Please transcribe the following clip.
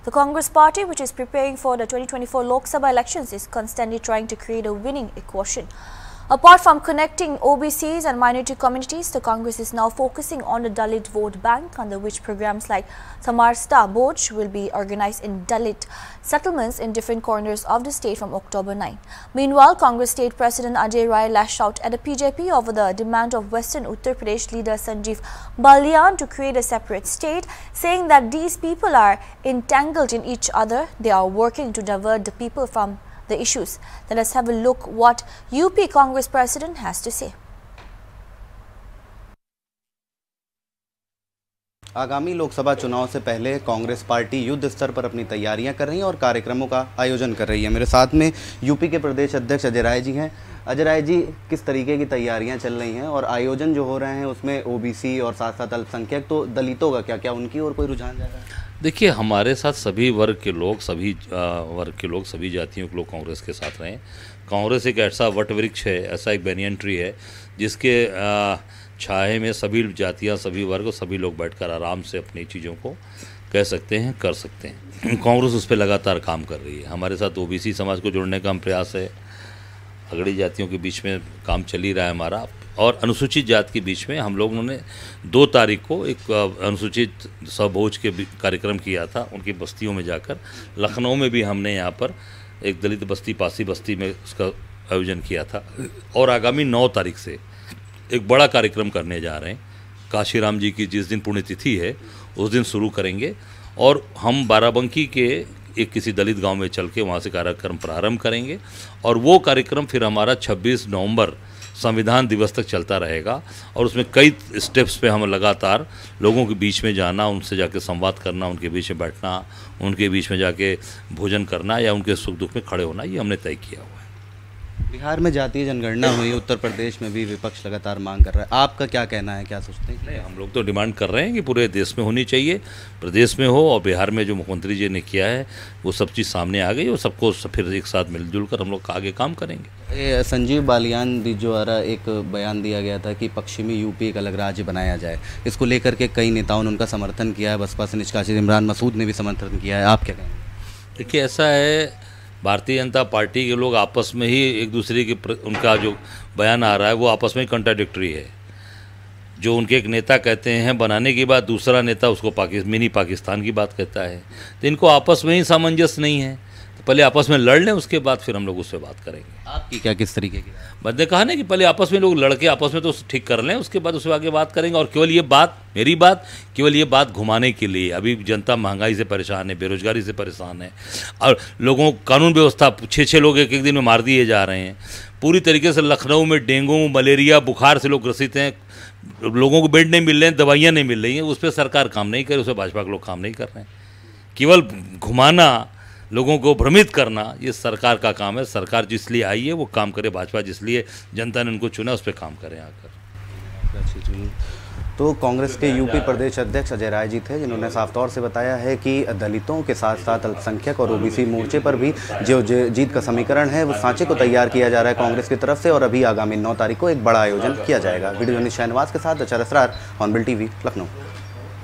The Congress party, which is preparing for the 2024 Lok Sabha elections, is constantly trying to create a winning equation. Apart from connecting OBCs and minority communities, the Congress is now focusing on the Dalit vote bank, under which programs like Samarsta Boj will be organized in Dalit settlements in different corners of the state from October 9. Meanwhile, Congress State President Ajay Rai lashed out at the BJP over the demand of Western Uttar Pradesh leader Sanjeev Balyan to create a separate state, saying that these people are entangled in each other. They are working to divert the people from the issues. Let us have a look what UP Congress President has to say. आगामी लोकसभा चुनाव से पहले Congress party युद्ध स्तर पर अपनी तैयारियां कर रही है और कार्यक्रमों का आयोजन कर रही है। मेरे साथ में यूपी के प्रदेश अध्यक्ष अजय राय जी हैं। अजय राय जी, किस तरीके की तैयारियां चल रही हैं और आयोजन जो हो रहे हैं उसमें ओबीसी और साथ साथ अल्पसंख्यक तो दलितों का क्या उनकी और कोई रुझान जा रहा है? देखिए, हमारे साथ सभी वर्ग के लोग, सभी जातियों के लोग कांग्रेस के साथ रहें। कांग्रेस एक ऐसा वट वृक्ष है, ऐसा एक बैनियन ट्री है जिसके छाए में सभी जातियां, सभी वर्ग और सभी लोग बैठकर आराम से अपनी चीज़ों को कह सकते हैं, कर सकते हैं। कांग्रेस उस पर लगातार काम कर रही है। हमारे साथ ओबीसी समाज को जोड़ने का हम प्रयास है, अगड़ी जातियों के बीच में काम चल ही रहा है हमारा, और अनुसूचित जाति के बीच में हम लोगों ने 2 तारीख को एक अनुसूचित स्वभोज के कार्यक्रम किया था उनकी बस्तियों में जाकर। लखनऊ में भी हमने यहाँ पर एक दलित बस्ती, पासी बस्ती में उसका आयोजन किया था, और आगामी 9 तारीख से एक बड़ा कार्यक्रम करने जा रहे हैं। काशीराम जी की जिस दिन पुण्यतिथि है उस दिन शुरू करेंगे, और हम बाराबंकी के एक किसी दलित गांव में चल के वहाँ से कार्यक्रम प्रारंभ करेंगे, और वो कार्यक्रम फिर हमारा 26 नवंबर संविधान दिवस तक चलता रहेगा। और उसमें कई स्टेप्स पे हम लगातार लोगों के बीच में जाना, उनसे जाके संवाद करना, उनके बीच में बैठना, उनके बीच में जाके भोजन करना या उनके सुख दुख में खड़े होना, ये हमने तय किया हुआ है। बिहार में जातीय जनगणना हुई, उत्तर प्रदेश में भी विपक्ष लगातार मांग कर रहा है, आपका क्या कहना है, क्या सोचते हैं? नहीं, हम लोग तो डिमांड कर रहे हैं कि पूरे देश में होनी चाहिए, प्रदेश में हो, और बिहार में जो मुख्यमंत्री जी ने किया है वो सब चीज़ सामने आ गई, और सबको फिर एक साथ मिलजुल कर हम लोग आगे काम करेंगे। संजीव बालियान द्वारा एक बयान दिया गया था कि पश्चिमी यूपी एक अलग राज्य बनाया जाए, इसको लेकर के कई नेताओं ने उनका समर्थन किया है, बसपा से निष्कासित इमरान मसूद ने भी समर्थन किया है, आप क्या कहेंगे? देखिए, ऐसा है, भारतीय जनता पार्टी के लोग आपस में ही एक दूसरे के उनका जो बयान आ रहा है वो आपस में ही कंट्राडिक्टरी है। जो उनके एक नेता कहते हैं बनाने के बाद दूसरा नेता उसको मिनी पाकिस्तान की बात कहता है, तो इनको आपस में ही सामंजस्य नहीं है। तो पहले आपस में लड़ लें, उसके बाद फिर हम लोग उस पर बात करेंगे। आपकी क्या किस तरीके की? मैंने कहा ना कि पहले आपस में लोग लड़के आपस में तो ठीक कर लें, उसके बाद उससे आगे बात करेंगे। और केवल ये बात, मेरी बात, केवल ये बात घुमाने के लिए, अभी जनता महंगाई से परेशान है, बेरोजगारी से परेशान है, और लोगों को कानून व्यवस्था 6 लोग एक दिन में मार दिए जा रहे हैं। पूरी तरीके से लखनऊ में डेंगू, मलेरिया, बुखार से लोग ग्रसित हैं, लोगों को बेड नहीं मिल रहे हैं, दवाइयाँ नहीं मिल रही हैं, उस पर सरकार काम नहीं कर रही, उस पर भाजपा के लोग काम नहीं कर रहे हैं। केवल घुमाना, लोगों को भ्रमित करना, ये सरकार का काम है। सरकार जिस लिए आई है वो काम करे, भाजपा जिस लिए जनता ने उनको चुना उस पर काम करें आकर। तो कांग्रेस के यूपी प्रदेश अध्यक्ष अजय राय जी थे, जिन्होंने साफ तौर से बताया है कि दलितों के साथ साथ अल्पसंख्यक और ओबीसी मोर्चे पर भी जो जीत का समीकरण है वो सांचे को तैयार किया जा रहा है कांग्रेस की तरफ से, और अभी आगामी 9 तारीख को एक बड़ा आयोजन किया जाएगा। वीडियो जर्नलिस्ट शहनवाज के साथ अचर असरार, हॉर्नबिल टीवी, लखनऊ।